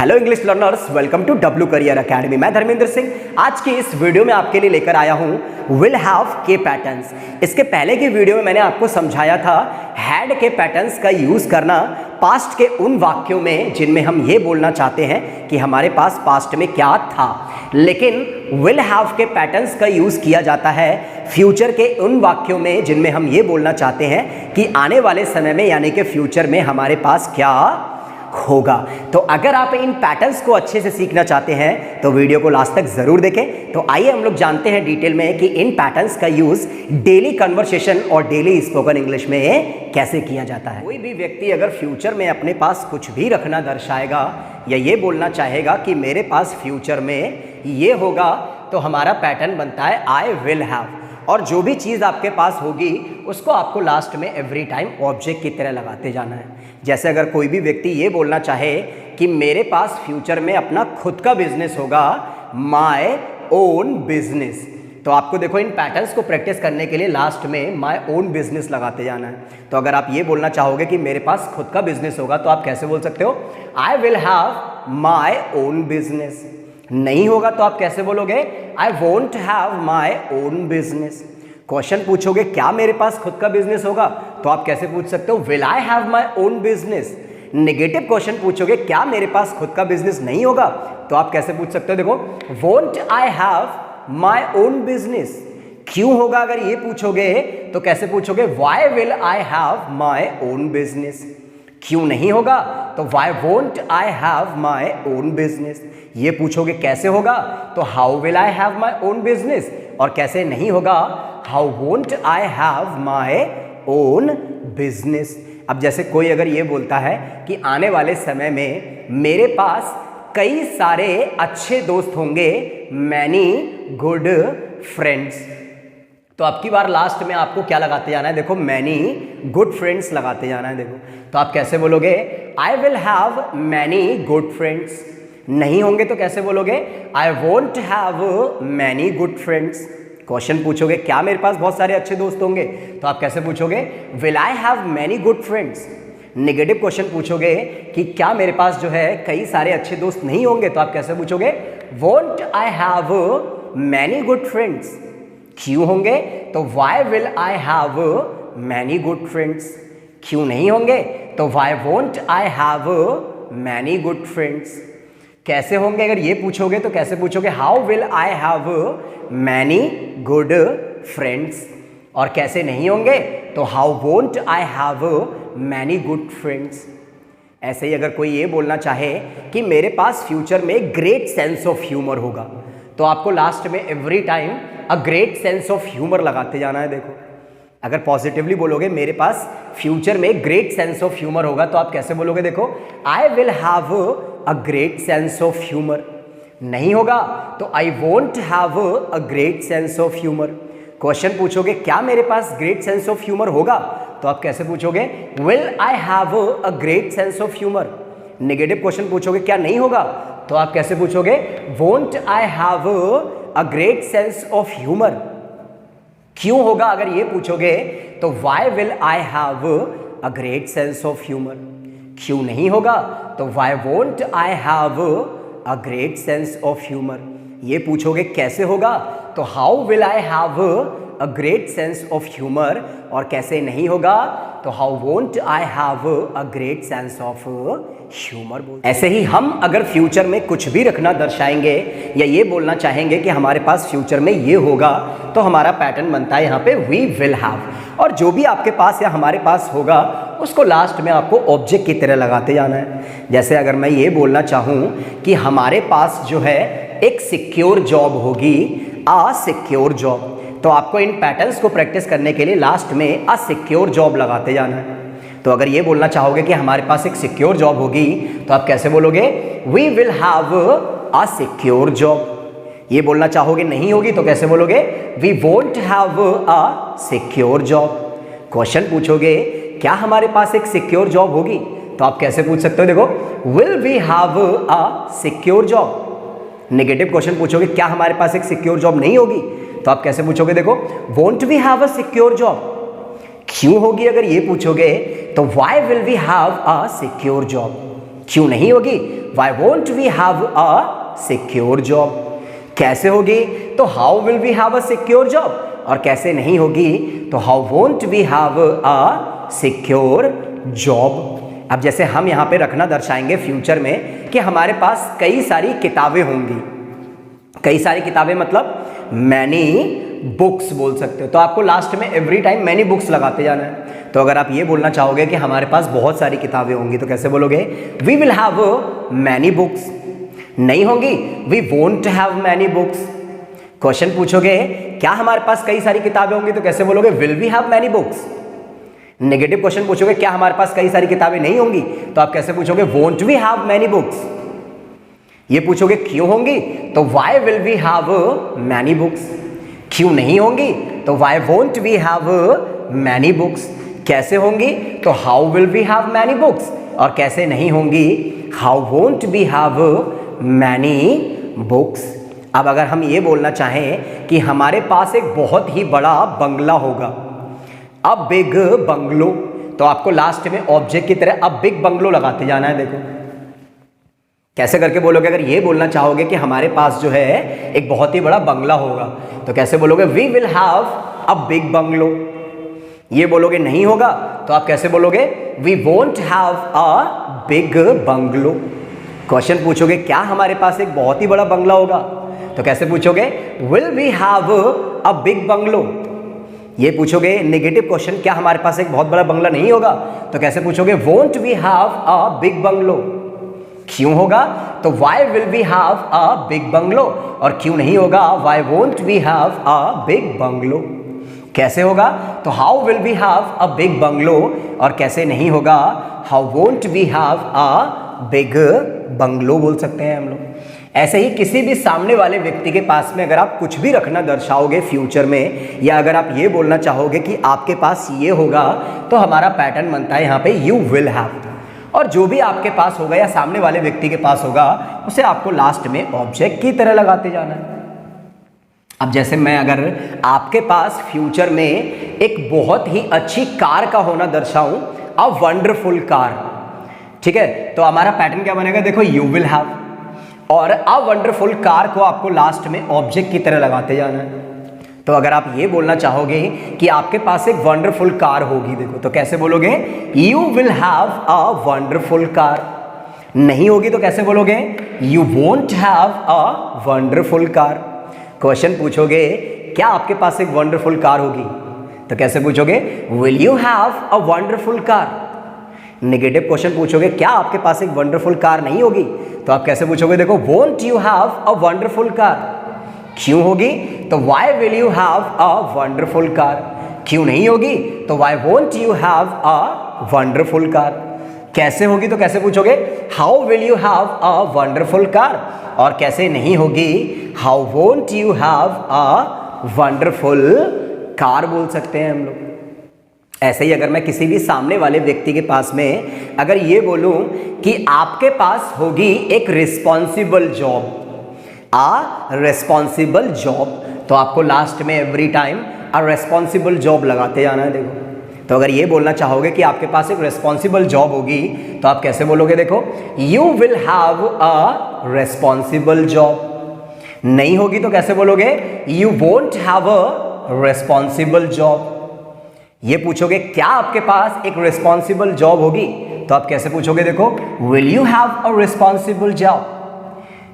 Hello English learners, welcome to W career academy. मैं धर्मेंद्र सिंह आज की इस वीडियो में आपके लिए लेकर आया हूं विल हैव के पैटर्न्स। इसके पहले की वीडियो में मैंने आपको समझाया था हैड के पैटर्न्स का यूज करना पास्ट के उन वाक्यों में जिनमें हम ये बोलना चाहते हैं कि हमारे पास पास्ट में क्या था, लेकिन विल हैव के पैटर्न्स का यूज किया जाता है फ्यूचर के उन वाक्यों में जिनमें हम ये बोलना चाहते हैं कि आने वाले समय में यानी कि फ्यूचर में हमारे पास क्या होगा। तो अगर आप इन पैटर्न्स को अच्छे से सीखना चाहते हैं तो वीडियो को लास्ट तक जरूर देखें। तो आइए हम लोग जानते हैं डिटेल में कि इन पैटर्न्स का यूज डेली कन्वर्सेशन और डेली स्पोकन इंग्लिश में कैसे किया जाता है। कोई भी व्यक्ति अगर फ्यूचर में अपने पास कुछ भी रखना दर्शाएगा या ये बोलना चाहेगा कि मेरे पास फ्यूचर में ये होगा, तो हमारा पैटर्न बनता है आई विल हैव, और जो भी चीज़ आपके पास होगी उसको आपको लास्ट में एवरी टाइम ऑब्जेक्ट की तरह लगाते जाना है। जैसे अगर कोई भी व्यक्ति ये बोलना चाहे कि मेरे पास फ्यूचर में अपना खुद का बिजनेस होगा, माय ओन बिजनेस, तो आपको देखो इन पैटर्न्स को प्रैक्टिस करने के लिए लास्ट में माय ओन बिजनेस लगाते जाना है। तो अगर आप ये बोलना चाहोगे कि मेरे पास खुद का बिजनेस होगा तो आप कैसे बोल सकते हो, I will have my own business. नहीं होगा तो आप कैसे बोलोगे, I won't have my own business. Question पूछोगे क्या मेरे पास खुद का बिजनेस होगा, तो आप कैसे पूछ सकते हो, will I have my own business. Negative question पूछोगे क्या मेरे पास खुद का बिजनेस नहीं होगा, तो आप कैसे पूछ सकते हो, देखो won't I have my own business. क्यों होगा अगर ये पूछोगे तो कैसे पूछोगे, why will I have my own business. क्यों नहीं होगा तो why won't I have my own business. ये पूछोगे कैसे होगा तो how will I have my own business, और कैसे नहीं होगा how won't I have my own business. अब जैसे कोई अगर ये बोलता है कि आने वाले समय में मेरे पास कई सारे अच्छे दोस्त होंगे, मैनी गुड फ्रेंड्स, तो अब की बार लास्ट में आपको क्या लगाते जाना है, देखो मैनी गुड फ्रेंड्स लगाते जाना है। देखो तो आप कैसे बोलोगे, I will have many good friends. नहीं होंगे तो कैसे बोलोगे, I won't have many good friends. Question पूछोगे क्या मेरे पास बहुत सारे अच्छे दोस्त होंगे, तो आप कैसे पूछोगे, will I have many good friends. Negative question पूछोगे कि क्या मेरे पास जो है कई सारे अच्छे दोस्त नहीं होंगे, तो आप कैसे पूछोगे, won't I have many good friends. क्यों होंगे तो why will I have many good friends. क्यों नहीं होंगे तो why won't I have many good friends. कैसे होंगे अगर ये पूछोगे तो कैसे पूछोगे, how will I have many good friends. और कैसे नहीं होंगे तो how won't I have many good friends. ऐसे ही अगर कोई ये बोलना चाहे कि मेरे पास फ्यूचर में ग्रेट सेंस ऑफ ह्यूमर होगा, तो आपको लास्ट में every time a great sense of humour लगाते जाना है। देखो अगर पॉजिटिवली बोलोगे मेरे पास फ्यूचर में ग्रेट सेंस ऑफ ह्यूमर होगा, तो आप कैसे बोलोगे, देखो I will have a great sense of humour. नहीं होगा तो I won't have a great sense of humour. Question पूछोगे क्या मेरे पास ग्रेट सेंस ऑफ ह्यूमर होगा, तो आप कैसे पूछोगे, will I have a great sense of humour. Negative question पूछोगे क्या नहीं होगा, तो आप कैसे पूछोगे, won't I have a great sense of humour. क्यों होगा अगर ये पूछोगे तो why will I have a great sense of humour. क्यों नहीं होगा तो why won't I have a great sense of humour. ये पूछोगे कैसे होगा तो how will I have a great sense of humour, और कैसे नहीं होगा तो how won't I have a great sense of humour. ऐसे ही हम अगर फ्यूचर में कुछ भी रखना दर्शाएंगे या ये बोलना चाहेंगे कि हमारे पास फ्यूचर में ये होगा, तो हमारा पैटर्न बनता है यहाँ पे वी विल हैव, और जो भी आपके पास या हमारे पास होगा उसको लास्ट में आपको ऑब्जेक्ट की तरह लगाते जाना है। जैसे अगर मैं ये बोलना चाहूँ कि हमारे पास जो है एक सिक्योर जॉब होगी, अ सिक्योर जॉब, तो आपको इन पैटर्न्स को प्रैक्टिस करने के लिए लास्ट में अ सिक्योर जॉब लगाते जाना है। तो अगर ये बोलना चाहोगे कि हमारे पास एक सिक्योर जॉब होगी, तो आप कैसे बोलोगे, we will have a secure job. ये बोलना चाहोगे नहीं होगी तो कैसे बोलोगे, we won't have a secure job. Question पूछोगे क्या हमारे पास एक सिक्योर जॉब होगी, तो आप कैसे पूछ सकते हो, देखो will we have a secure job. Negative question पूछोगे क्या हमारे पास एक सिक्योर जॉब नहीं होगी, तो आप कैसे पूछोगे, देखो won't we have a secure job. क्यों होगी अगर ये पूछोगे तो why will we have a secure job. क्यों नहीं होगी? Why won't we have a secure job? कैसे होगी? तो how will we have a secure job? और कैसे नहीं होगी? तो how won't we have a secure job? अब जैसे हम यहाँ पे रखना दर्शाएंगे फ्यूचर में कि हमारे पास कई सारी किताबें होंगी। कई सारी किताबें मतलब मैनी बुक्स बोल सकते हो। तो आपको लास्ट में एवरी टाइम मैनी बुक्स लगाते जाना है। तो अगर आप ये बोलना चाहोगे कि हमारे पास बहुत सारी किताबें होंगी तो कैसे बोलोगे? We will have many books. नहीं होंगी? We won't have many books. Question पूछोगे क्या हमारे पास कई सारी किताबें होंगी तो कैसे बोलोगे? Will we have many books. Negative question पूछोगे क्या हमारे पास कई सारी किताबें नहीं होंगी तो आप कैसे पूछोगे? Won't we have many books. ये पूछोगे क्यों होंगी तो why will we have many books. क्यों नहीं होंगी तो why won't we have many books. कैसे होंगी तो how will we have many books. और कैसे नहीं होंगी? How won't we have many books. अब अगर हम ये बोलना चाहें कि हमारे पास एक बहुत ही बड़ा बंगला होगा, अ बिग बंगलो, तो आपको लास्ट में ऑब्जेक्ट की तरह अ बिग बंगलो लगाते जाना है। देखो कैसे करके बोलोगे? अगर ये बोलना चाहोगे कि हमारे पास जो है एक बहुत ही बड़ा बंगला होगा तो कैसे बोलोगे? We will have a big bungalow. ये बोलोगे नहीं होगा तो आप कैसे बोलोगे? We won't have a big bungalow. Question पूछोगे क्या हमारे पास एक बहुत ही बड़ा बंगला होगा तो कैसे पूछोगे? Will we have a big bungalow. ये पूछोगे नेगेटिव क्वेश्चन क्या हमारे पास एक बहुत बड़ा बंगला नहीं होगा तो कैसे पूछोगे? Won't we have a big bungalow. क्यों होगा तो why will we have a big bungalow. और क्यों नहीं होगा? Why won't we have a big bungalow. कैसे होगा तो how will we have a big bungalow. और कैसे नहीं होगा? How won't we have a big bungalow बोल सकते हैं हम लोग। ऐसे ही किसी भी सामने वाले व्यक्ति के पास में अगर आप कुछ भी रखना दर्शाओगे फ्यूचर में, या अगर आप ये बोलना चाहोगे कि आपके पास ये होगा तो हमारा पैटर्न बनता है यहाँ पे यू विल हैव। और जो भी आपके पास होगा या सामने वाले व्यक्ति के पास होगा उसे आपको लास्ट में ऑब्जेक्ट की तरह लगाते जाना है। अब जैसे मैं अगर आपके पास फ्यूचर में एक बहुत ही अच्छी कार का होना दर्शाऊं, अ वंडरफुल कार, ठीक है, तो हमारा पैटर्न क्या बनेगा? देखो यू विल हैव, और अ वंडरफुल कार को आपको लास्ट में ऑब्जेक्ट की तरह लगाते जाना है। तो अगर आप ये बोलना चाहोगे कि आपके पास एक वंडरफुल कार होगी, देखो तो कैसे बोलोगे? You will have a wonderful car. नहीं होगी तो कैसे बोलोगे? You won't have a wonderful car. Question पूछोगे क्या आपके पास एक वंडरफुल कार होगी तो कैसे पूछोगे? Will you have a wonderful car. Negative question पूछोगे क्या आपके पास एक वंडरफुल कार नहीं होगी तो आप कैसे पूछोगे? देखो won't you have a wonderful car. क्यों होगी तो why will you have a wonderful car. क्यों नहीं होगी तो why won't you have a wonderful car. कैसे होगी तो कैसे पूछोगे? How will you have a wonderful car. और कैसे नहीं होगी? How won't you have a wonderful car बोल सकते हैं हम लोग। ऐसे ही अगर मैं किसी भी सामने वाले व्यक्ति के पास में अगर ये बोलूं कि आपके पास होगी एक responsible job, a responsible job, तो आपको लास्ट में every time a responsible job लगाते जाना है। देखो तो अगर ये बोलना चाहोगे कि आपके पास एक रिस्पॉन्सिबल जॉब होगी तो आप कैसे बोलोगे? देखो you will have a responsible job. नहीं होगी तो कैसे बोलोगे? You won't have a responsible job. ये पूछोगे क्या आपके पास एक रिस्पॉन्सिबल जॉब होगी तो आप कैसे पूछोगे? देखो will you have a responsible job.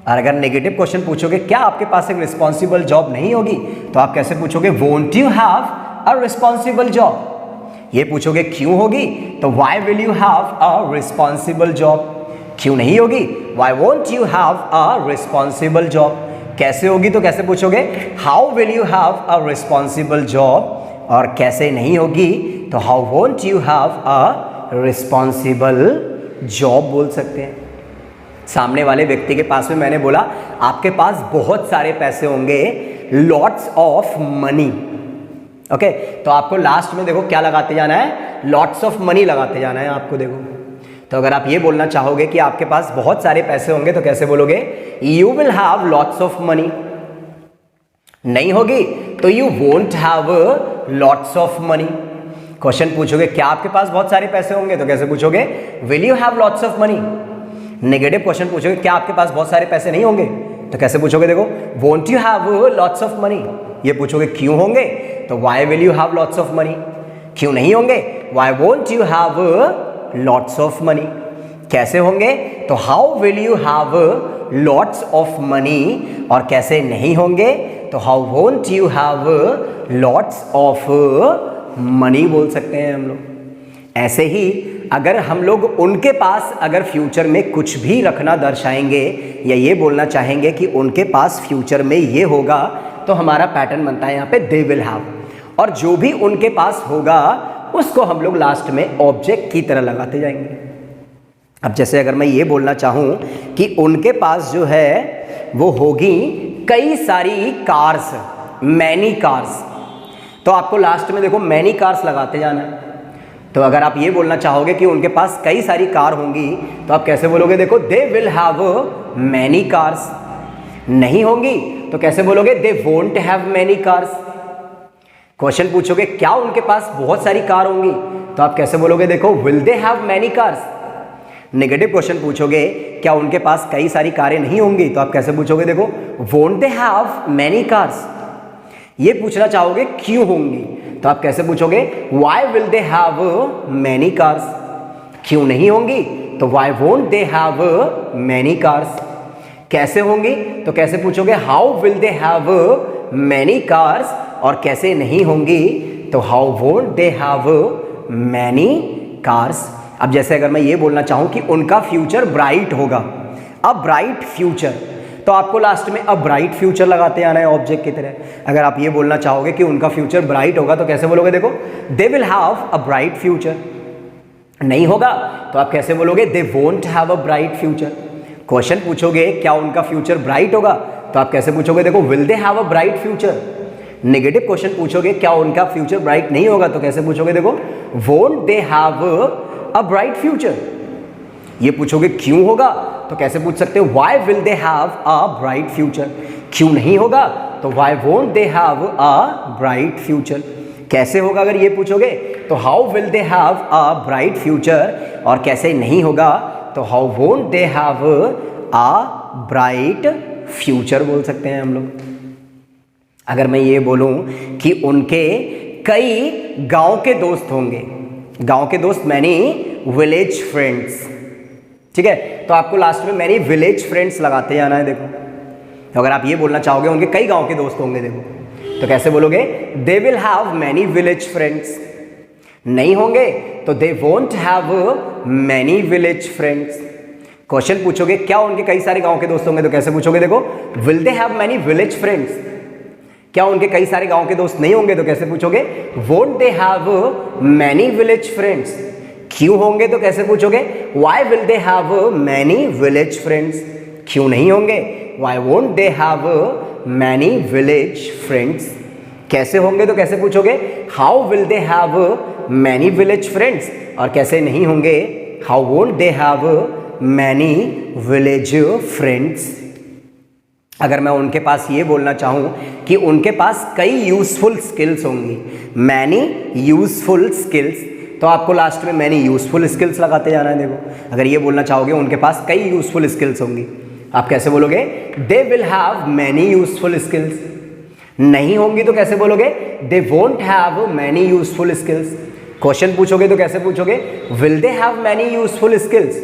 और अगर नेगेटिव क्वेश्चन पूछोगे क्या आपके पास एक रिस्पॉन्सिबल जॉब नहीं होगी तो आप कैसे पूछोगे? Won't you have a responsible job. ये पूछोगे क्यों होगी तो why will you have a responsible job. क्यों नहीं होगी? Why won't you have a responsible job. कैसे होगी तो कैसे पूछोगे? How will you have a responsible job. और कैसे नहीं होगी तो how won't you have a responsible job बोल सकते हैं। सामने वाले व्यक्ति के पास में मैंने बोला आपके पास बहुत सारे पैसे होंगे, लॉट्स ऑफ मनी, ओके, तो आपको लास्ट में देखो क्या लगाते जाना है? लॉट्स ऑफ मनी लगाते जाना है आपको। देखो तो अगर आप ये बोलना चाहोगे कि आपके पास बहुत सारे पैसे होंगे तो कैसे बोलोगे? You will have lots of money. नहीं होगी तो you won't have lots of money. Question पूछोगे क्या आपके पास बहुत सारे पैसे होंगे तो कैसे पूछोगे? Will you have lots of money. Negative question पूछोगे क्या आपके पास बहुत सारे पैसे नहीं होंगे, तो कैसे पूछोगे, देखो won't you have lots of money, ये पूछोगे क्यों होंगे, तो why will you have lots of money, क्यों नहीं होंगे, why won't you have lots of money, कैसे होंगे, तो how will you have lots of money, और कैसे नहीं होंगे, तो how won't you have lots of money बोल सकते हैं हम लोग। ऐसे ही अगर हम लोग उनके पास अगर फ्यूचर में कुछ भी रखना दर्शाएंगे या ये बोलना चाहेंगे कि उनके पास फ्यूचर में ये होगा, तो हमारा पैटर्न बनता है यहाँ पे दे विल हैव, और जो भी उनके पास होगा उसको हम लोग लास्ट में ऑब्जेक्ट की तरह लगाते जाएंगे। अब जैसे अगर मैं ये बोलना चाहूँ कि उनके पास जो है वो होगी कई सारी कार्स, मैनी कार्स, तो आपको लास्ट में देखो मैनी कार्स लगाते जाना है। तो अगर आप ये बोलना चाहोगे कि उनके पास कई सारी कार होंगी, तो आप कैसे बोलोगे, देखो दे विल हैव मैनी कार्स, नहीं होंगी तो कैसे बोलोगे, they won't have many cars. Question पूछोगे क्या उनके पास बहुत सारी कार होंगी, तो आप कैसे बोलोगे, देखो will they have many cars. Negative question पूछोगे क्या उनके पास कई सारी कारें नहीं होंगी, तो आप कैसे पूछोगे, देखो won't they have many cars. ये पूछना चाहोगे क्यों होंगी, तो आप कैसे पूछोगे, why will they have many cars, क्यों नहीं होंगी, तो why won't they have many cars. कैसे होंगी, तो कैसे पूछोगे, how will they have many cars, और कैसे नहीं होंगी, तो how won't they have many cars. अब जैसे अगर मैं ये बोलना चाहूँ कि उनका फ्यूचर ब्राइट होगा, अब ब्राइट फ्यूचर, तो आपको लास्ट में अब ब्राइट फ्यूचर लगाते आना है ऑब्जेक्ट की तरह। अगर आप ये बोलना चाहोगे कि उनका फ्यूचर ब्राइट होगा, तो कैसे बोलोगे, देखो दे will have a bright future. नहीं होगा तो आप कैसे बोलोगे, they won't have a bright future. Question पूछोगे क्या उनका फ्यूचर ब्राइट होगा, तो आप कैसे पूछोगे, देखो will they have a bright future. Negative question पूछोगे क्या उनका फ्यूचर ब्राइट नहीं होगा, तो कैसे पूछोगे, देखो won't they have a bright future. ये पूछोगे क्यों होगा, तो कैसे पूछ सकते हो, why will they have a bright future, क्यों नहीं होगा, तो why won't they have a bright future. कैसे होगा अगर ये पूछोगे, तो how will they have a bright future, और कैसे नहीं होगा, तो how won't they have a bright future बोल सकते हैं हम लोग। अगर मैं ये बोलूं कि उनके कई गांव के दोस्त होंगे, गांव के दोस्त मैनी विलेज फ्रेंड्स, ठीक है, तो आपको लास्ट में मैनी विलेज फ्रेंड्स लगाते जाना है। देखो तो अगर आप ये बोलना चाहोगे उनके कई गांव के दोस्त होंगे, देखो तो कैसे बोलोगे, they will have many village friends. नहीं होंगे तो दे won't have many village friends. Question पूछोगे क्या उनके कई सारे गांव के दोस्त होंगे, तो कैसे पूछोगे, देखो will they have many village friends. क्या उनके कई सारे गांव के दोस्त नहीं होंगे, तो कैसे पूछोगे, won't they have many village friends. क्यों होंगे, तो कैसे पूछोगे, why will they have many village friends. क्यों नहीं होंगे, why won't they have many village friends. कैसे होंगे, तो कैसे पूछोगे, how will they have many village friends, और कैसे नहीं होंगे, how won't they have many village friends. अगर मैं उनके पास ये बोलना चाहूँ कि उनके पास कई यूजफुल स्किल्स होंगी, मैनी यूजफुल स्किल्स, तो आपको लास्ट में मैनी यूजफुल स्किल्स लगाते जाना है। देखो अगर ये बोलना चाहोगे उनके पास कई यूजफुल स्किल्स होंगी, आप कैसे बोलोगे, they will have many useful skills. नहीं होंगी तो कैसे बोलोगे, they won't have many useful skills. Question पूछोगे तो कैसे पूछोगे, will they have many useful skills.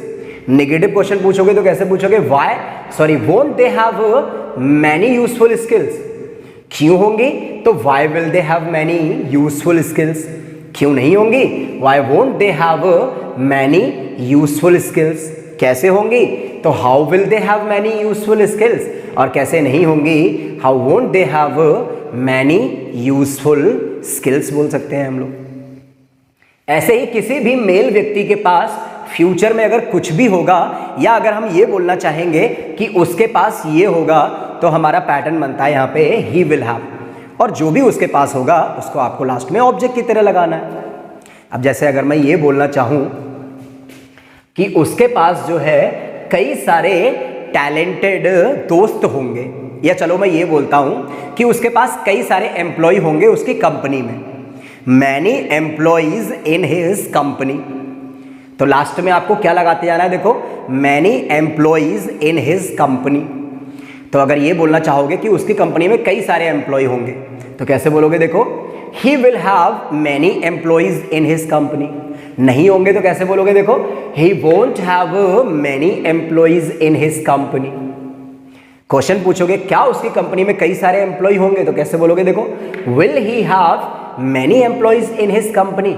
Negative question पूछोगे तो कैसे पूछोगे, won't they have many useful skills. क्यों होंगी, तो why will they have many useful skills. क्यों नहीं होंगी, why won't they have many useful skills. कैसे होंगी, तो how will they have many useful skills, और कैसे नहीं होंगी, how won't they have many useful skills बोल सकते हैं हम लोग। ऐसे ही किसी भी मेल व्यक्ति के पास फ्यूचर में अगर कुछ भी होगा, या अगर हम ये बोलना चाहेंगे कि उसके पास ये होगा, तो हमारा पैटर्न बनता है यहाँ पे ही विल हैव, और जो भी उसके पास होगा उसको आपको लास्ट में ऑब्जेक्ट की तरह लगाना है। अब जैसे अगर मैं ये बोलना चाहूँ कि उसके पास जो है कई सारे टैलेंटेड दोस्त होंगे, या चलो मैं ये बोलता हूँ कि उसके पास कई सारे एम्प्लॉय होंगे उसकी कंपनी में, many employees in his company, तो लास्ट में आपको क्या लगाते जाना है, देखो many employees in his company. तो अगर ये बोलना चाहोगे कि उसकी कंपनी में कई सारे एम्प्लॉय होंगे तो कैसे बोलोगे, देखो he will have many employees in his company. नहीं होंगे तो कैसे बोलोगे, देखो he won't have many employees in his company. Question पूछोगे क्या उसकी कंपनी में कई सारे एम्प्लॉय होंगे तो कैसे बोलोगे, देखो will he have many employees in his company.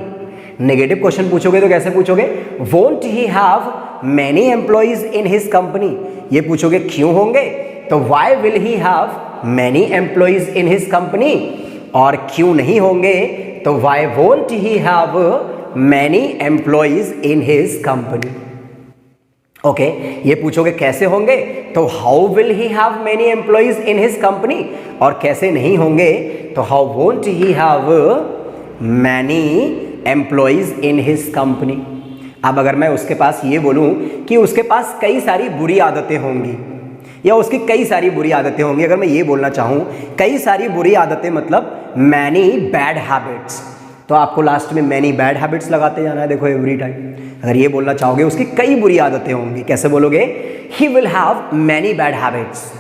Negative question पूछोगे तो कैसे पूछोगे, won't he have many employees in his company. ये पूछोगे क्यों होंगे, तो why will he have many employees in his company. और क्यों नहीं होंगे तो why won't he have many employees in his company. Okay, ये पूछोगे कैसे होंगे, तो how will he have many employees in his company. और कैसे नहीं होंगे तो how won't he have many employees in his company. अब अगर मैं उसके पास ये बोलूं कि उसके पास कई सारी बुरी आदतें होंगी या उसकी कई सारी बुरी आदतें होंगी, अगर मैं ये बोलना चाहूं कई सारी बुरी आदतें मतलब मैनी बैड हैबिट्स, तो आपको लास्ट में मैनी बैड हैबिट्स लगाते जाना है। देखो एवरी टाइम अगर ये बोलना चाहोगे उसकी कई बुरी आदतें होंगी, कैसे बोलोगे, he will have many bad habits.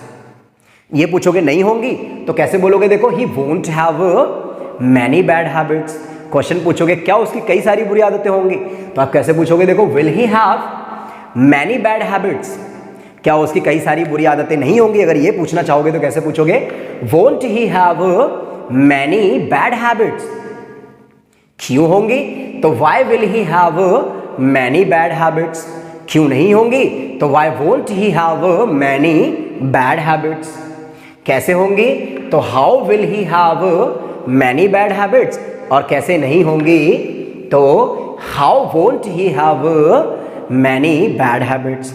ये पूछोगे नहीं होंगी तो कैसे बोलोगे, देखो he won't have many bad habits. Question पूछोगे क्या उसकी कई सारी बुरी आदतें होंगी तो आप कैसे पूछोगे, देखो will he have many bad habits. क्या उसकी कई सारी बुरी आदतें नहीं होंगी, अगर ये पूछना चाहोगे तो कैसे पूछोगे, won't he have many bad habits. क्यों होंगी तो why will he have many bad habits. क्यों नहीं होंगी तो why won't he have many bad habits. कैसे होंगी तो how will he have many bad habits. और कैसे नहीं होंगी तो how won't he have many bad habits.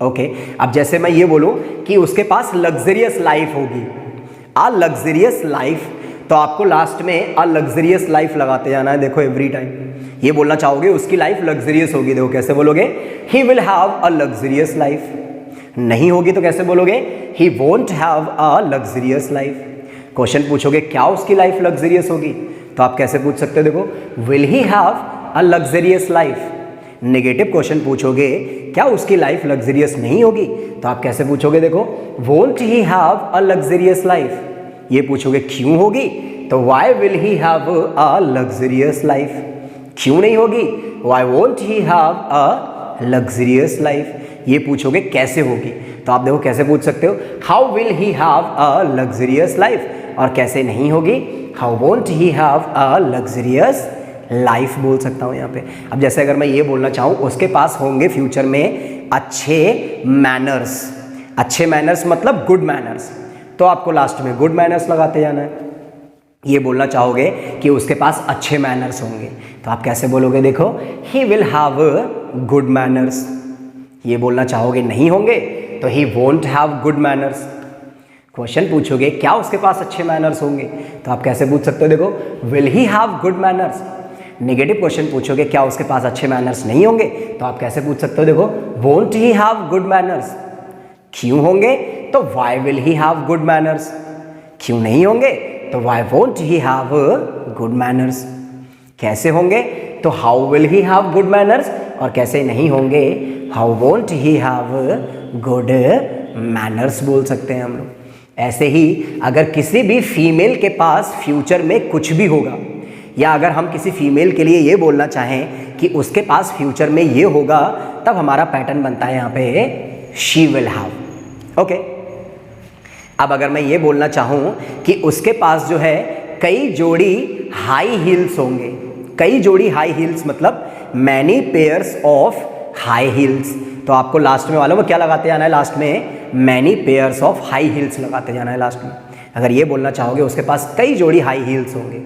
Okay, अब जैसे मैं ये बोलूं कि उसके पास लग्जरियस लाइफ होगी, अ लग्जरियस लाइफ, तो आपको लास्ट में अ लग्जरियस लाइफ लगाते जाना है। देखो एवरी टाइम ये बोलना चाहोगे उसकी लाइफ लग्जरियस होगी, देखो कैसे बोलोगे, he will have a luxurious life. नहीं होगी तो कैसे बोलोगे, he won't have a luxurious life. Question पूछोगे क्या उसकी लाइफ लग्जरियस होगी तो आप कैसे पूछ सकते हो, देखो will he have a luxurious life. Negative question पूछोगे क्या उसकी लाइफ लग्जरियस नहीं होगी तो आप कैसे पूछोगे, देखो won't he have a luxurious life. ये पूछोगे क्यों होगी तो why will he have a luxurious life. क्यों नहीं होगी, why won't he have a luxurious life. ये पूछोगे कैसे होगी तो आप देखो कैसे पूछ सकते हो, how will he have a luxurious life. और कैसे नहीं होगी, how won't he have a luxurious life बोल सकता हूँ यहाँ पे। अब जैसे अगर मैं ये बोलना चाहूँ उसके पास होंगे फ्यूचर में अच्छे मैनर्स, अच्छे मैनर्स मतलब गुड मैनर्स, तो आपको लास्ट में गुड मैनर्स लगाते जाना है। ये बोलना चाहोगे कि उसके पास अच्छे मैनर्स होंगे तो आप कैसे बोलोगे, देखो he will have good manners. ये बोलना चाहोगे नहीं होंगे तो he won't have good manners. Question पूछोगे क्या उसके पास अच्छे मैनर्स होंगे तो आप कैसे पूछ सकते हो, देखो will he have good manners. Negative question पूछोगे क्या उसके पास अच्छे मैनर्स नहीं होंगे तो आप कैसे पूछ सकते हो, देखो won't he have good manners. क्यों होंगे तो why will he have good manners. क्यों नहीं होंगे तो why won't he have good manners. कैसे होंगे तो how will he have good manners. और कैसे नहीं होंगे, how won't he have good manners बोल सकते हैं हम लोग। ऐसे ही अगर किसी भी फीमेल के पास फ्यूचर में कुछ भी होगा, या अगर हम किसी फीमेल के लिए ये बोलना चाहें कि उसके पास फ्यूचर में ये होगा, तब हमारा पैटर्न बनता है यहाँ पे शी विल हैव। ओके, अब अगर मैं ये बोलना चाहूँ कि उसके पास जो है कई जोड़ी हाई हील्स होंगे, कई जोड़ी हाई हील्स मतलब many pairs of high heels, तो आपको लास्ट में मालूम है क्या लगाते जाना है, लास्ट में many pairs of high heels लगाते जाना है लास्ट में। अगर ये बोलना चाहोगे उसके पास कई जोड़ी हाई हील्स होंगे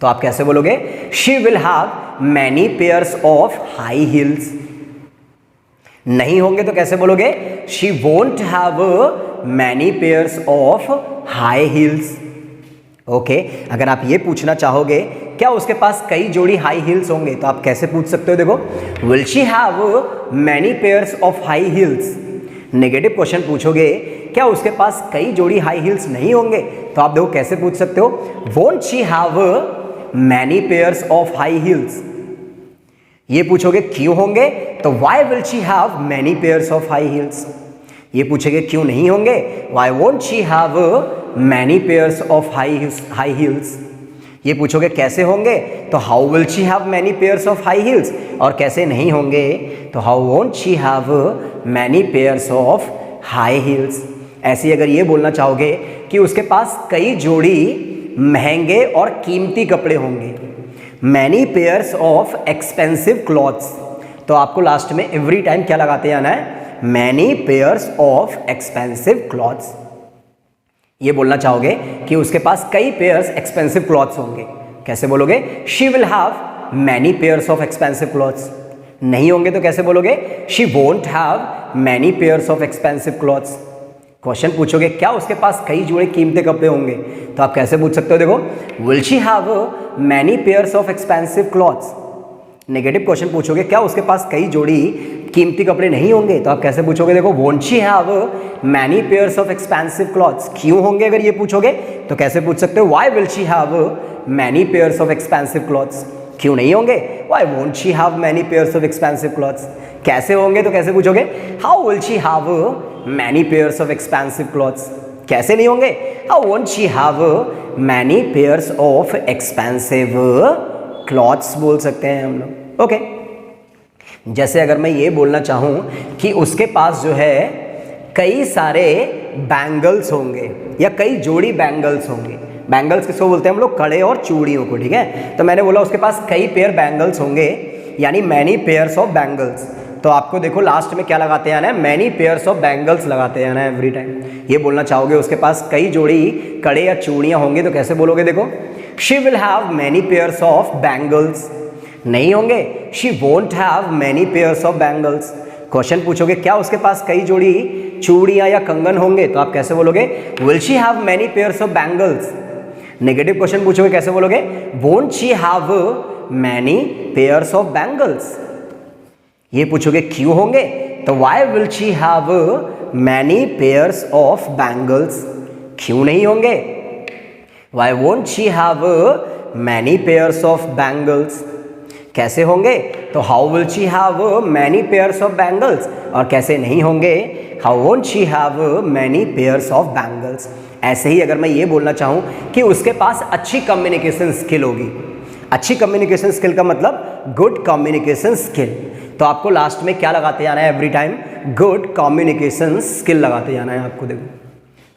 तो आप कैसे बोलोगे, she will have many pairs of high heels. नहीं होंगे तो कैसे बोलोगे, she won't have many pairs of high heels. Okay, अगर आप ये पूछना चाहोगे क्या उसके पास कई जोड़ी हाई हील्स होंगे तो आप कैसे पूछ सकते हो, देखो will she have many pairs of high heels. Negative question पूछोगे क्या उसके पास कई जोड़ी हाई हील्स नहीं होंगे तो आप देखो कैसे पूछ सकते हो, won't she have many pairs of high heels. ये पूछोगे क्यों होंगे तो why will she have many pairs of high heels. ये पूछोगे क्यों नहीं होंगे, why won't she have many pairs of high heels. ये पूछोगे कैसे होंगे तो how will she have many pairs of high heels, और कैसे नहीं होंगे तो how won't she have many pairs of high heels. ऐसे अगर ये बोलना चाहोगे कि उसके पास कई जोड़ी महंगे और कीमती कपड़े होंगे, many pairs of expensive clothes, तो आपको लास्ट में एवरी टाइम क्या लगाते आना है, many pairs of expensive clothes. ये बोलना चाहोगे कि उसके पास कई पेयर्स एक्सपेंसिव क्लॉथ्स होंगे, कैसे बोलोगे, she will have many pairs of expensive clothes. नहीं होंगे तो कैसे बोलोगे, she won't have many pairs of expensive clothes. Question पूछोगे क्या उसके पास कई जोड़े कीमती कपड़े होंगे, तो आप कैसे पूछ सकते हो, देखो will she have many pairs of expensive clothes. Negative question पूछोगे क्या उसके पास कई जोड़ी कीमती कपड़े नहीं होंगे, तो आप कैसे पूछोगे, देखो won't she have many pairs of expensive clothes. क्यों होंगे अगर ये पूछोगे तो कैसे पूछ सकते हो, why will she have many pairs of expensive clothes. क्यों नहीं होंगे, why won't she have many pairs of expensive clothes. कैसे होंगे तो कैसे पूछोगे, how will she have many pairs of expensive clothes. कैसे नहीं होंगे, how won't she have many pairs of expensive clothes बोल सकते हैं हम लोग। ओके, जैसे अगर मैं ये बोलना चाहूँ कि उसके पास जो है कई सारे बैंगल्स होंगे या कई जोड़ी बैंगल्स होंगे। बैंगल्स किसको बोलते हैं हम लोग, कड़े और चूड़ियों को, ठीक है। तो मैंने बोला उसके पास कई पेयर बैंगल्स होंगे, यानी मैनी पेयर्स ऑफ बैंगल्स। तो आपको देखो लास्ट में क्या लगाते आना है, मैनी पेयर्स ऑफ बैंगल्स लगाते आना है एवरी टाइम। ये बोलना चाहोगे उसके पास कई जोड़ी कड़े या चूड़ियाँ होंगी, तो कैसे बोलोगे, देखो she will have many pairs of bangles. नहीं होंगे, she won't have many pairs of bangles. Question पूछोगे क्या उसके पास कई जोड़ी चूड़ियाँ या कंगन होंगे, तो आप कैसे बोलोगे, will she have many pairs of bangles. Negative question पूछोगे कैसे बोलोगे, won't she have many pairs of bangles. ये पूछोगे क्यों होंगे तो why will she have many pairs of bangles. क्यों नहीं होंगे, why won't she have many pairs of bangles. कैसे होंगे तो how will she have many pairs of bangles, और कैसे नहीं होंगे, how won't she have many pairs of bangles. ऐसे ही अगर मैं ये बोलना चाहूँ कि उसके पास अच्छी कम्युनिकेशन स्किल होगी, अच्छी कम्युनिकेशन स्किल का मतलब गुड कम्युनिकेशन स्किल, तो आपको लास्ट में क्या लगाते जाना है every time, good communication skill लगाते जाना है आपको। देखो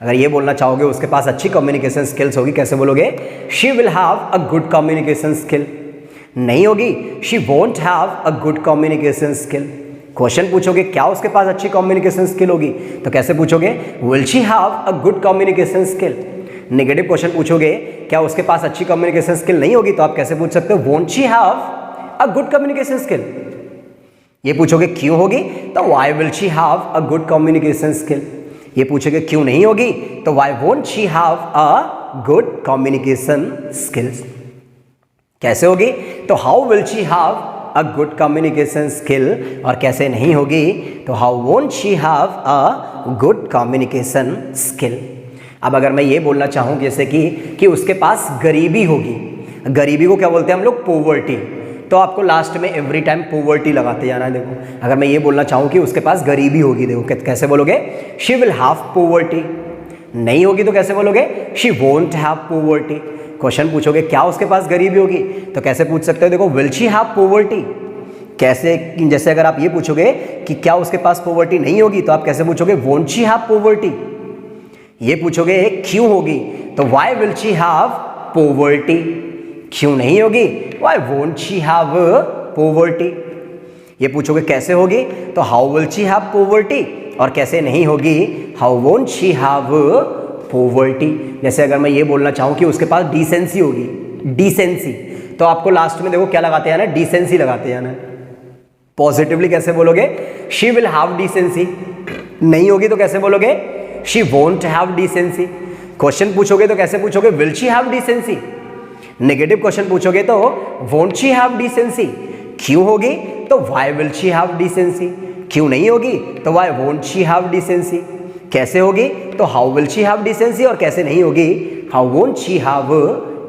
अगर ये बोलना चाहोगे उसके पास अच्छी कम्युनिकेशन स्किल्स होगी, कैसे बोलोगे, she will have a good communication skill. नहीं होगी, she won't have a good communication skill. Question पूछोगे क्या उसके पास अच्छी कम्युनिकेशन स्किल होगी, तो कैसे पूछोगे, will she have a good communication skill. Negative question पूछोगे क्या उसके पास अच्छी कम्युनिकेशन स्किल नहीं होगी, तो आप कैसे पूछ सकते हो, won't she have a good communication skill. ये पूछोगे क्यों होगी तो why will she have a good communication skill. ये पूछोगे क्यों नहीं होगी तो why won't she have a good communication skills. कैसे होगी तो how will she have a good communication skill, और कैसे नहीं होगी तो how won't she have a good communication skill. अब अगर मैं ये बोलना चाहूँ जैसे कि उसके पास गरीबी होगी, गरीबी को क्या बोलते हैं हम लोग, पोवर्टी, तो आपको लास्ट में एवरी टाइम पोवर्टी लगाते जाना है। देखो अगर मैं ये बोलना चाहूँ कि उसके पास गरीबी होगी, देखो कैसे बोलोगे, शी विल हैव पोवर्टी। नहीं होगी तो कैसे बोलोगे, she won't have poverty. Question पूछोगे क्या उसके पास गरीबी होगी, तो कैसे पूछ सकते हो, देखो विल शी हैव पोवर्टी। कैसे, जैसे अगर आप ये पूछोगे कि क्या उसके पास पोवर्टी नहीं होगी, तो आप कैसे पूछोगे, वोंट शी हैव पोवर्टी। ये पूछोगे क्यों होगी तो why will she have poverty. क्यों नहीं होगी, why won't she have poverty. ये पूछोगे कैसे होगी तो how will she have poverty, और कैसे नहीं होगी, how won't she have poverty. जैसे अगर मैं ये बोलना चाहूँ कि उसके पास डिसेंसी होगी, डिसेंसी, तो आपको लास्ट में देखो क्या लगाते हैं ना, डिसेंसी लगाते हैं ना। पॉजिटिवली कैसे बोलोगे, शी विल हैव डिसेंसी। नहीं होगी तो कैसे बोलोगे, she won't have decency. Question पूछोगे तो कैसे पूछोगे, will she have decency. Negative question पूछोगे तो वोंट शी हैव डिसेंसी। क्यों होगी तो why will she have decency. क्यों नहीं होगी तो why won't she have decency. कैसे होगी तो how will she have decency, और कैसे नहीं होगी, how won't she have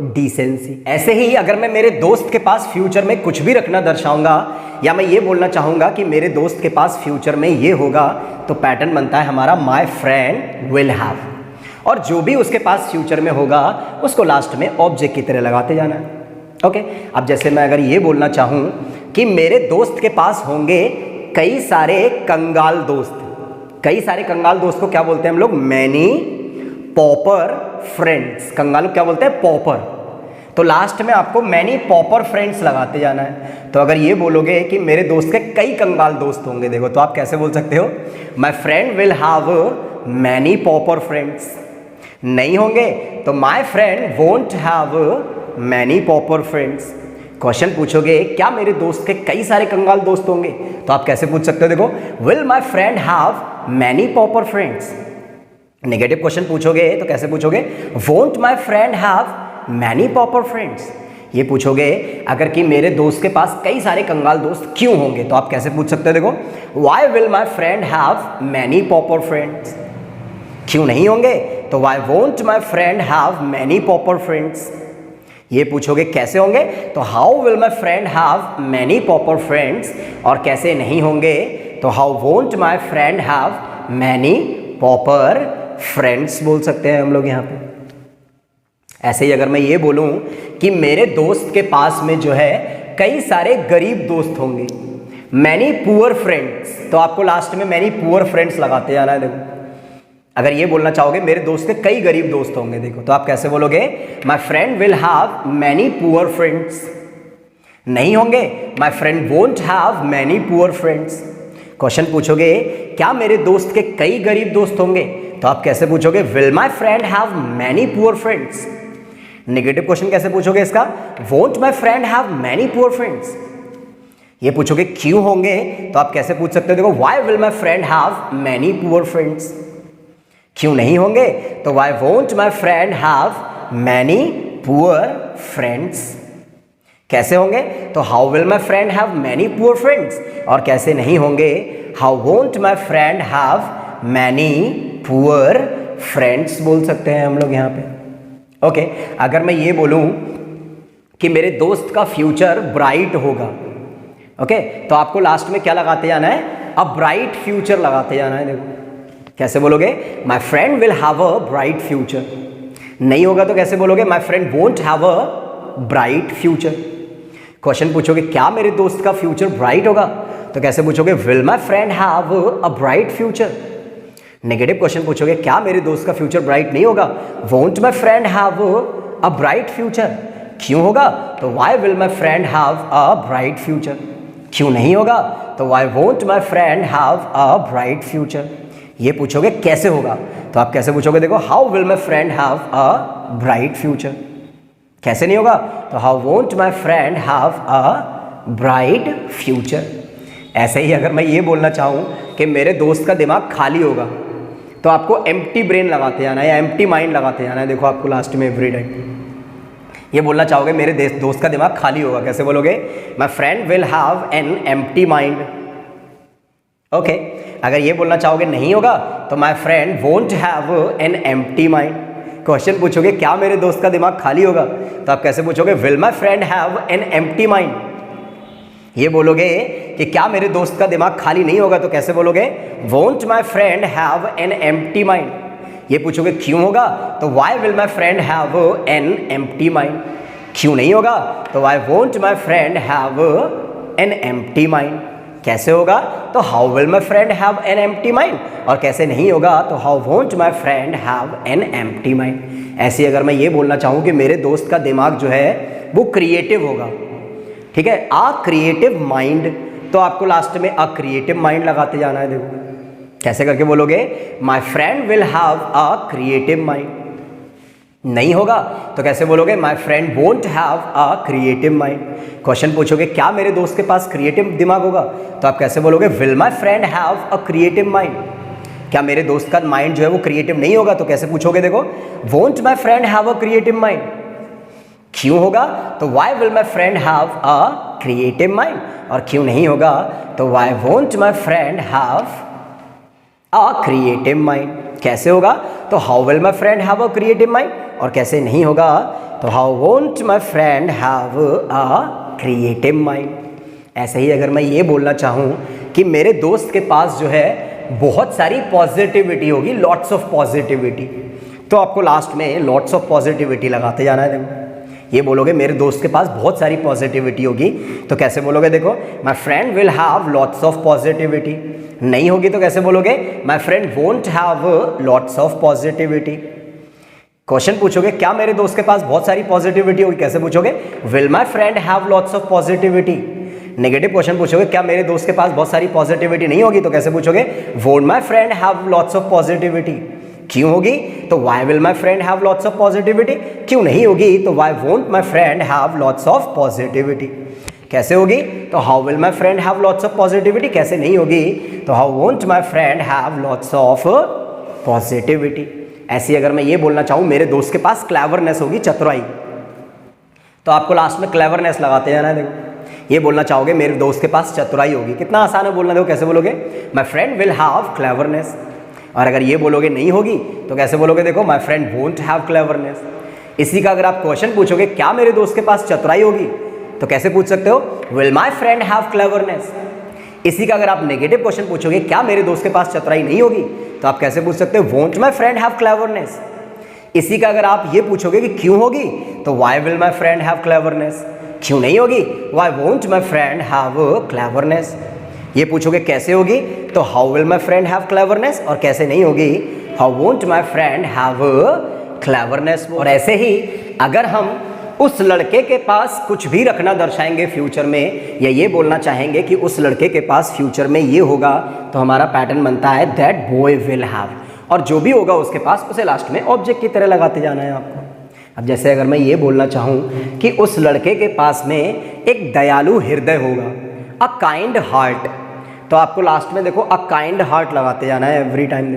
decency. ऐसे ही अगर मैं मेरे दोस्त के पास फ्यूचर में कुछ भी रखना दर्शाऊंगा या मैं ये बोलना चाहूंगा कि मेरे दोस्त के पास फ्यूचर में ये होगा, तो पैटर्न बनता है हमारा माय फ्रेंड विल हैव, और जो भी उसके पास फ्यूचर में होगा उसको लास्ट में ऑब्जेक्ट की तरह लगाते जाना है। ओके, अब जैसे मैं अगर ये बोलना चाहूँ कि मेरे दोस्त के पास होंगे कई सारे कंगाल दोस्त, कई सारे कंगाल दोस्त को क्या बोलते हैं हम लोग? Many pauper friends. कंगाल को क्या बोलते हैं? पॉपर। तो लास्ट में आपको मैनी पॉपर फ्रेंड्स लगाते जाना है। तो अगर ये बोलोगे कि मेरे दोस्त के कई कंगाल दोस्त होंगे, देखो तो आप कैसे बोल सकते हो? My friend will have many pauper friends. नहीं होंगे तो my friend won't have many pauper friends. Question पूछोगे क्या मेरे दोस्त के कई सारे कंगाल दोस्त होंगे, तो आप कैसे पूछ सकते हो? देखो, will my friend have many pauper friends. Negative question पूछोगे तो कैसे पूछोगे? Won't my friend have many pauper friends. ये पूछोगे अगर कि मेरे दोस्त के पास कई सारे कंगाल दोस्त क्यों होंगे, तो आप कैसे पूछ सकते हो? देखो, why will my friend have many pauper friends. क्यों नहीं होंगे? तो why won't my friend have many pauper friends. ये पूछोगे कैसे होंगे, तो how will my friend have many pauper friends. और कैसे नहीं होंगे, तो how won't my friend have many pauper friends बोल सकते हैं हम लोग यहाँ पे। ऐसे ही अगर मैं ये बोलूँ कि मेरे दोस्त के पास में जो है कई सारे गरीब दोस्त होंगे, मैनी पुअर फ्रेंड्स, तो आपको लास्ट में मैनी पुअर फ्रेंड्स लगाते जाना है। देखो, अगर ये बोलना चाहोगे मेरे दोस्त के कई गरीब दोस्त होंगे, देखो तो आप कैसे बोलोगे? माई friend will have many poor friends. नहीं होंगे, माई friend won't have many poor friends. Question पूछोगे क्या मेरे दोस्त के कई गरीब दोस्त होंगे, तो आप कैसे पूछोगे? Will my friend have many poor friends. Negative question कैसे पूछोगे इसका? Won't my friend have many poor friends. ये पूछोगे क्यों होंगे, तो आप कैसे पूछ सकते हो? देखो, why will my friend have many poor friends. क्यों नहीं होंगे, तो why won't my friend have many poor friends. कैसे होंगे, तो how will my friend have many poor friends. और कैसे नहीं होंगे, how won't my friend have many poor friends बोल सकते हैं हम लोग यहाँ पे। ओके, अगर मैं ये बोलूँ कि मेरे दोस्त का फ्यूचर ब्राइट होगा, ओके, तो आपको लास्ट में क्या लगाते जाना है? अ ब्राइट फ्यूचर लगाते जाना है। देखो कैसे बोलोगे? माई friend will have a bright future. नहीं होगा तो कैसे बोलोगे? माई friend won't have a bright future. Question पूछोगे क्या मेरे दोस्त का फ्यूचर ब्राइट होगा, तो कैसे पूछोगे? Will my friend have a bright future. Negative question पूछोगे क्या मेरे दोस्त का फ्यूचर ब्राइट नहीं होगा? Won't my friend have a bright future. क्यों होगा, तो why will my friend have a bright future. क्यों नहीं होगा, तो why won't my friend have a bright future. ये पूछोगे कैसे होगा, तो आप कैसे पूछोगे? देखो, how will my friend have a bright future. कैसे नहीं होगा, तो how won't my friend have a bright future. ऐसे ही अगर मैं ये बोलना चाहूँ कि मेरे दोस्त का दिमाग खाली होगा, तो आपको एम्प्टी ब्रेन लगाते जाना है या एम्प्टी माइंड लगाते जाना है। देखो आपको लास्ट में एवरी डे ये बोलना चाहोगे मेरे दोस्त का दिमाग खाली होगा, कैसे बोलोगे? माई friend will have an empty mind. Okay, अगर ये बोलना चाहोगे नहीं होगा, तो my friend won't have an empty mind. Question पूछोगे क्या मेरे दोस्त का दिमाग खाली होगा, तो आप कैसे पूछोगे? Will my friend have an empty mind. ये बोलोगे कि क्या मेरे दोस्त का दिमाग खाली नहीं होगा, तो कैसे बोलोगे? Won't my friend have an empty mind. ये पूछोगे क्यों होगा, तो why will my friend have an empty mind. क्यों नहीं होगा, तो why won't my friend have an empty mind. कैसे होगा, तो how will my friend have an empty mind. और कैसे नहीं होगा, तो how won't my friend have an empty mind. ऐसे अगर मैं ये बोलना चाहूँ कि मेरे दोस्त का दिमाग जो है वो क्रिएटिव होगा, ठीक है, अ क्रिएटिव माइंड, तो आपको लास्ट में अ क्रिएटिव माइंड लगाते जाना है। देखो कैसे करके बोलोगे? माई friend will have a creative mind. नहीं होगा तो कैसे बोलोगे? माई friend won't have a creative mind. Question पूछोगे क्या मेरे दोस्त के पास क्रिएटिव दिमाग होगा, तो आप कैसे बोलोगे? Will my friend have a creative mind. क्या मेरे दोस्त का माइंड जो है वो क्रिएटिव नहीं होगा, तो कैसे पूछोगे? देखो, won't my friend have a creative mind. क्यों होगा, तो why will my friend have a creative mind. और क्यों नहीं होगा, तो why won't my friend have a creative mind. कैसे होगा, तो how will my friend have a creative mind. और कैसे नहीं होगा, तो how won't my friend have a creative mind. ऐसे ही अगर मैं ये बोलना चाहूँ कि मेरे दोस्त के पास जो है बहुत सारी पॉजिटिविटी होगी, लॉट्स ऑफ पॉजिटिविटी, तो आपको लास्ट में लॉट्स ऑफ पॉजिटिविटी लगाते जाना है। देखो ये बोलोगे मेरे दोस्त के पास बहुत सारी पॉजिटिविटी होगी, तो कैसे बोलोगे, देखो माई friend will have lots of positivity. नहीं होगी तो कैसे बोलोगे, माई friend won't have lots of positivity. Question पूछोगे क्या मेरे दोस्त के पास बहुत सारी पॉजिटिविटी होगी, कैसे पूछोगे, will my friend have lots of positivity. Negative question पूछोगे क्या मेरे दोस्त के पास बहुत सारी पॉजिटिविटी नहीं होगी, तो कैसे पूछोगे, won't my friend have lots of positivity. क्यों होगी, तो why will my friend have lots of positivity. क्यों नहीं होगी, तो why won't my friend have lots of positivity. कैसे होगी, तो how will my friend have lots of positivity. कैसे नहीं होगी, तो how won't my friend have lots of positivity. ऐसी अगर मैं ये बोलना चाहूँ मेरे दोस्त के पास क्लेवरनेस होगी, चतुराई, तो आपको लास्ट में क्लेवरनेस लगाते जाना है। देखो ये बोलना चाहोगे मेरे दोस्त के पास चतुराई होगी, कितना आसान है बोलना। देखो कैसे बोलोगे, माई फ्रेंड विल हैव क्लेवरनेस। और अगर ये बोलोगे नहीं होगी तो कैसे बोलोगे, देखो माई फ्रेंड वोंट हैव क्लेवरनेस। इसी का अगर आप क्वेश्चन पूछोगे क्या मेरे दोस्त के पास चतुराई होगी, तो कैसे पूछ सकते हो, will my friend have cleverness. इसी का अगर आप नेगेटिव क्वेश्चन पूछोगे क्या मेरे दोस्त के पास चतुराई नहीं होगी, तो आप कैसे पूछ सकते हो, won't my friend have cleverness. इसी का अगर आप ये पूछोगे कि क्यों होगी, तो why will my friend have cleverness. क्यों नहीं होगी, why won't my friend have cleverness. ये पूछोगे कैसे होगी, तो how will my friend have cleverness. और कैसे नहीं होगी, how won't my friend have cleverness. और ऐसे ही अगर हम उस लड़के के पास कुछ भी रखना दर्शाएंगे फ्यूचर में, या ये बोलना चाहेंगे कि उस लड़के के पास फ्यूचर में ये होगा, तो हमारा पैटर्न बनता है दैट बॉय विल हैव, और जो भी होगा उसके पास उसे लास्ट में ऑब्जेक्ट की तरह लगाते जाना है आपको। अब जैसे अगर मैं ये बोलना चाहूँ कि उस लड़के के पास में एक दयालु हृदय होगा, अ काइंड हार्ट, तो आपको लास्ट में देखो अ काइंड हार्ट लगाते जाना है एवरी टाइम।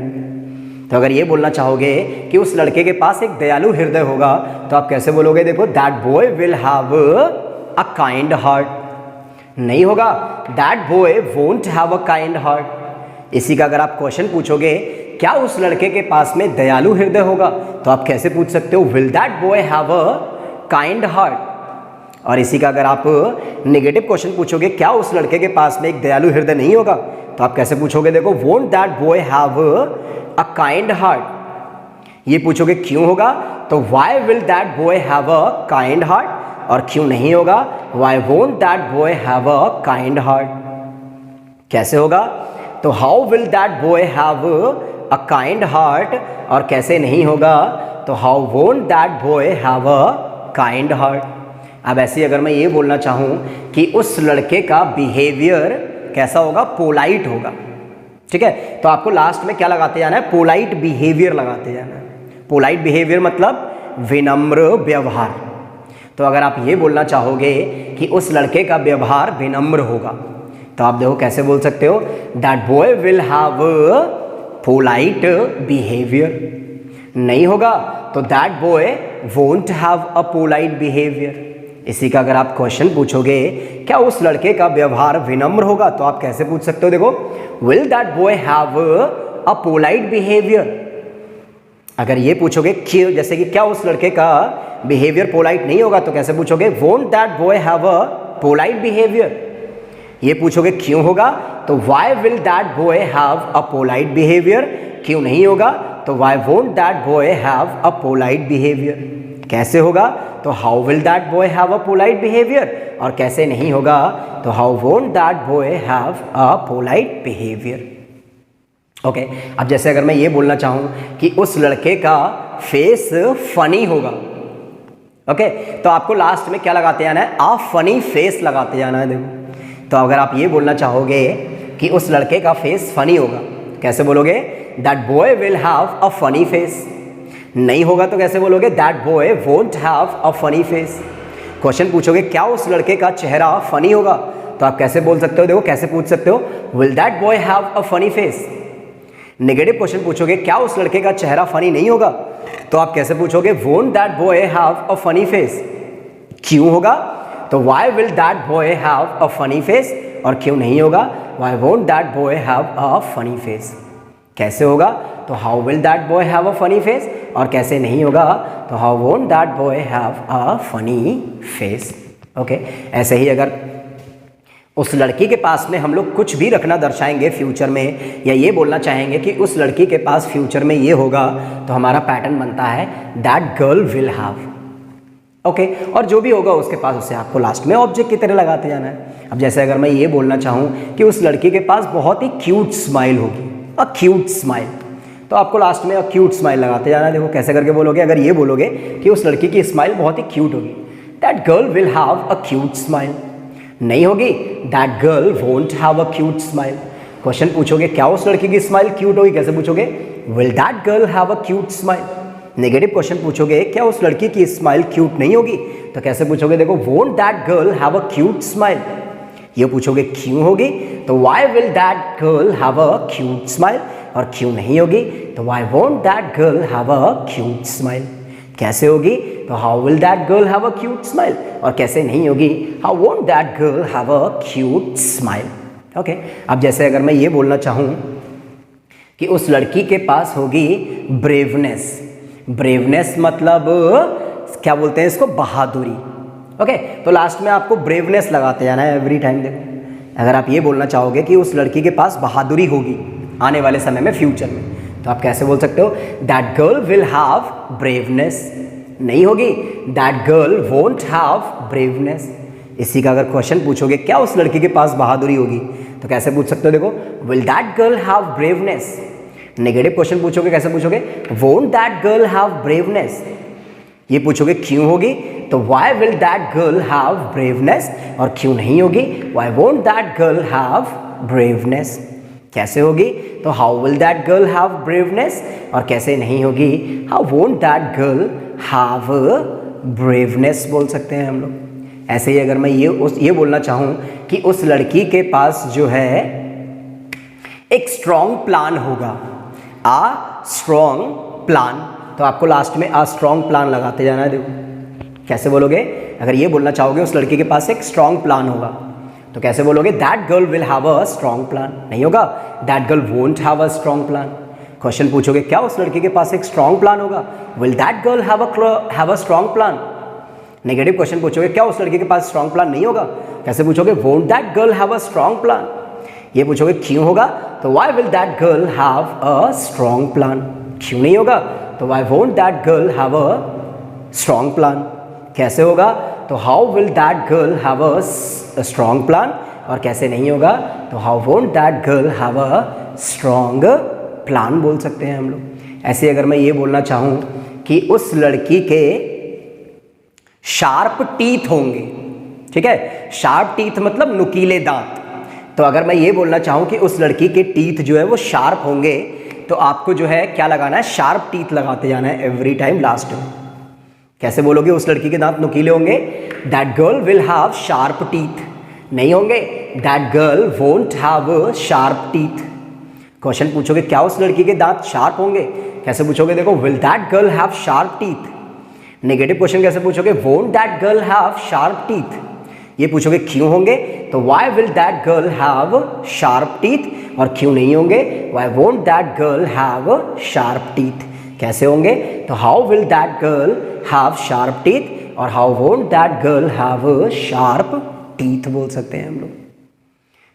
तो अगर ये बोलना चाहोगे कि उस लड़के के पास एक दयालु हृदय होगा, तो आप कैसे बोलोगे, देखो that boy will have a kind heart. नहीं होगा, that boy won't have a kind heart. इसी का अगर आप क्वेश्चन पूछोगे क्या उस लड़के के पास में दयालु हृदय होगा, तो आप कैसे पूछ सकते हो, will that boy have a kind heart. और इसी का अगर आप नेगेटिव क्वेश्चन पूछोगे क्या उस लड़के के पास में एक दयालु हृदय नहीं होगा, तो आप कैसे पूछोगे, देखो won't that boy have a kind heart. ये पूछोगे क्यों होगा, तो why will that boy have a kind heart. और क्यों नहीं होगा, why won't that boy have a kind heart. कैसे होगा, तो how will that boy have a kind heart. और कैसे नहीं होगा, तो how won't that boy have a kind heart. अब ऐसे अगर मैं ये बोलना चाहूँ कि उस लड़के का बिहेवियर कैसा होगा, पोलाइट होगा, ठीक है, तो आपको लास्ट में क्या लगाते जाना है, पोलाइट बिहेवियर लगाते जाना है। पोलाइट बिहेवियर मतलब विनम्र व्यवहार। तो अगर आप ये बोलना चाहोगे कि उस लड़के का व्यवहार विनम्र होगा, तो आप देखो कैसे बोल सकते हो, that boy will have polite behaviour. नहीं होगा, तो that boy won't have a polite behaviour. इसी का अगर आप क्वेश्चन पूछोगे क्या उस लड़के का व्यवहार विनम्र होगा, तो आप कैसे पूछ सकते हो, देखो will that boy have a polite behaviour. अगर ये पूछोगे कि जैसे कि क्या उस लड़के का बिहेवियर पोलाइट नहीं होगा, तो कैसे पूछोगे, won't that boy have a polite behaviour. ये पूछोगे क्यों होगा, तो why will that boy have a polite behaviour. क्यों नहीं होगा, तो why won't that boy have a polite behaviour. कैसे होगा, तो how will that boy have a polite behaviour. और कैसे नहीं होगा, तो how won't that boy have a polite behaviour. Okay, अब जैसे अगर मैं ये बोलना चाहूँ कि उस लड़के का फेस फनी होगा, ओके, तो आपको लास्ट में क्या लगाते जाना है, आ फनी फेस लगाते जाना है। देखो, तो अगर आप ये बोलना चाहोगे कि उस लड़के का फेस फनी होगा, कैसे बोलोगे, that boy will have a funny face. नहीं होगा तो कैसे बोलोगे, that boy won't have a funny face. Question पूछोगे क्या उस लड़के का चेहरा फनी होगा, तो आप कैसे बोल सकते हो, देखो कैसे पूछ सकते हो, will that boy have a funny face. Negative question पूछोगे क्या उस लड़के का चेहरा फनी नहीं होगा, तो आप कैसे पूछोगे, won't that boy have a funny face. क्यों होगा, तो why will that boy have a funny face. और क्यों नहीं होगा, why won't that boy have a funny face. कैसे होगा? तो how will that boy have a funny face, और कैसे नहीं होगा? तो how won't that boy have a funny face. Okay, ऐसे ही अगर उस लड़की के पास में हम लोग कुछ भी रखना दर्शाएंगे फ्यूचर में, या ये बोलना चाहेंगे कि उस लड़की के पास फ्यूचर में ये होगा, तो हमारा पैटर्न बनता है that girl will have. Okay, और जो भी होगा उसके पास, उसे आपको लास्ट में ऑब्जेक्ट की तरह लगाते जाना है। अब जैसे अगर मैं ये बोलना चाहूँ कि उस लड़की के पास बहुत ही क्यूट स्माइल होगी, अ क्यूट स्माइल, तो आपको लास्ट में अ क्यूट स्माइल लगाते जाना है। देखो कैसे करके बोलोगे, अगर ये बोलोगे कि उस लड़की की स्माइल बहुत ही क्यूट होगी, that girl will have a cute smile. नहीं होगी, that girl won't have a cute smile. Question पूछोगे क्या उस लड़की की स्माइल क्यूट होगी, कैसे पूछोगे? Will that girl have a cute smile. Negative question पूछोगे क्या उस लड़की की स्माइल क्यूट नहीं होगी, तो कैसे पूछोगे? देखो, won't that girl have a cute smile. ये पूछोगे क्यों होगी, तो why will that girl have a cute smile, और क्यों नहीं होगी, तो why won't that girl have a cute smile. कैसे होगी, तो how will that girl have a cute smile, और कैसे नहीं होगी, how won't that girl have a cute smile. Okay, अब जैसे अगर मैं ये बोलना चाहूँ कि उस लड़की के पास होगी ब्रेवनेस। ब्रेवनेस मतलब क्या बोलते हैं इसको? बहादुरी। ओके, तो लास्ट में आपको ब्रेवनेस लगाते जाना है एवरी टाइम। देखो, अगर आप ये बोलना चाहोगे कि उस लड़की के पास बहादुरी होगी आने वाले समय में, फ्यूचर में, तो आप कैसे बोल सकते हो? That girl will have braveness. नहीं होगी, that girl won't have braveness. इसी का अगर क्वेश्चन पूछोगे क्या उस लड़की के पास बहादुरी होगी, तो कैसे पूछ सकते हो? देखो, will that girl have braveness. Negative question पूछोगे, कैसे पूछोगे? Won't that girl have braveness. ये पूछोगे क्यों होगी, तो why will that girl have braveness, और क्यों नहीं होगी, why won't that girl have braveness. कैसे होगी, तो how will that girl have braveness, और कैसे नहीं होगी, how won't that girl have braveness बोल सकते हैं हम लोग। ऐसे ही अगर मैं ये बोलना चाहूँ कि उस लड़की के पास जो है एक स्ट्रॉन्ग प्लान होगा, आ स्ट्रॉन्ग प्लान, तो आपको लास्ट में आ स्ट्रॉन्ग प्लान लगाते जाना है। देखो कैसे बोलोगे, अगर ये बोलना चाहोगे उस लड़की के पास एक स्ट्रॉन्ग प्लान होगा, तो कैसे बोलोगे? That girl will have a strong plan. नहीं होगा, that girl won't have a strong plan. Question पूछोगे क्या उस लड़की के पास एक स्ट्रॉन्ग प्लान होगा, will that girl have a strong plan. Negative question पूछोगे क्या उस लड़की के पास स्ट्रॉन्ग प्लान नहीं होगा, कैसे पूछोगे? Won't that girl have a strong plan. ये पूछोगे क्यों होगा, तो why will that girl have a strong plan. क्यों नहीं होगा, तो why won't that girl have a strong plan. कैसे होगा, तो how will that girl have a strong plan, और कैसे नहीं होगा, तो how won't that girl have a strong plan बोल सकते हैं हम लोग। ऐसे अगर मैं ये बोलना चाहूँ कि उस लड़की के शार्प टीथ होंगे, ठीक है, शार्प टीथ मतलब नुकीले दांत, तो अगर मैं ये बोलना चाहूँ कि उस लड़की के टीथ जो है वो शार्प होंगे, तो आपको जो है क्या लगाना है? शार्प टीथ लगाते जाना है एवरी टाइम लास्ट में। कैसे बोलोगे उस लड़की के दांत नुकीले होंगे? That girl will have sharp teeth. नहीं होंगे, that girl won't have sharp teeth. Question पूछोगे क्या उस लड़की के दांत शार्प होंगे, कैसे पूछोगे? देखो, will that girl have sharp teeth. Negative question कैसे पूछोगे? Won't that girl have sharp teeth. ये पूछोगे क्यों होंगे, तो why will that girl have sharp teeth, और क्यों नहीं होंगे, why won't that girl have sharp teeth. कैसे होंगे, तो how will that girl have sharp teeth, और how won't that girl have sharp teeth बोल सकते हैं हम लोग।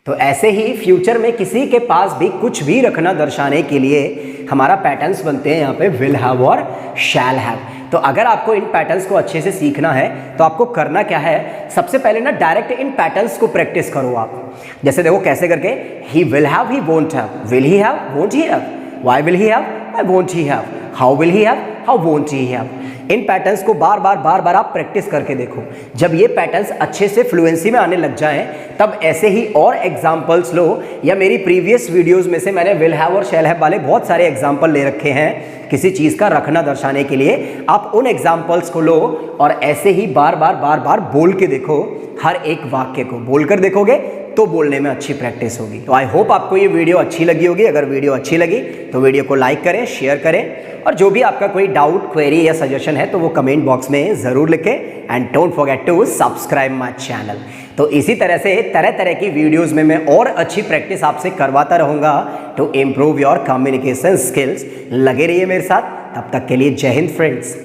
तो ऐसे ही फ्यूचर में किसी के पास भी कुछ भी रखना दर्शाने के लिए हमारा पैटर्न्स बनते हैं यहाँ पे विल हैव और शैल हैव। तो अगर आपको इन पैटर्न्स को अच्छे से सीखना है तो आपको करना क्या है, सबसे पहले ना डायरेक्ट इन पैटर्न्स को प्रैक्टिस करो आप। जैसे देखो कैसे करके, he will have, he won't have, will he have, won't he have, why will he have, why won't he have, how will he have, how won't he have. In patterns को बार बार आप practice करके देखो। जब ये patterns अच्छे से fluency में आने लग जाएं तब ऐसे ही और एग्जांपल्स लो, या मेरी प्रीवियस वीडियोस में से मैंने विल हैव और शैल हैव वाले बहुत सारे एग्जांपल ले रखे हैं किसी चीज़ का रखना दर्शाने के लिए। आप उन एग्जांपल्स को लो और ऐसे ही बार बार बोल के देखो। हर एक वाक्य को बोलकर देखोगे तो बोलने में अच्छी प्रैक्टिस होगी। तो आई होप आपको ये वीडियो अच्छी लगी होगी। अगर वीडियो अच्छी लगी तो वीडियो को लाइक करें, शेयर करें, और जो भी आपका कोई डाउट, क्वेरी या सजेशन है तो वो कमेंट बॉक्स में ज़रूर लिखें। And don't forget to subscribe my channel. तो इसी तरह से तरह तरह की वीडियोस में मैं और अच्छी प्रैक्टिस आपसे करवाता रहूँगा to improve your communication skills. लगे रहिए मेरे साथ, तब तक के लिए जय हिंद फ्रेंड्स।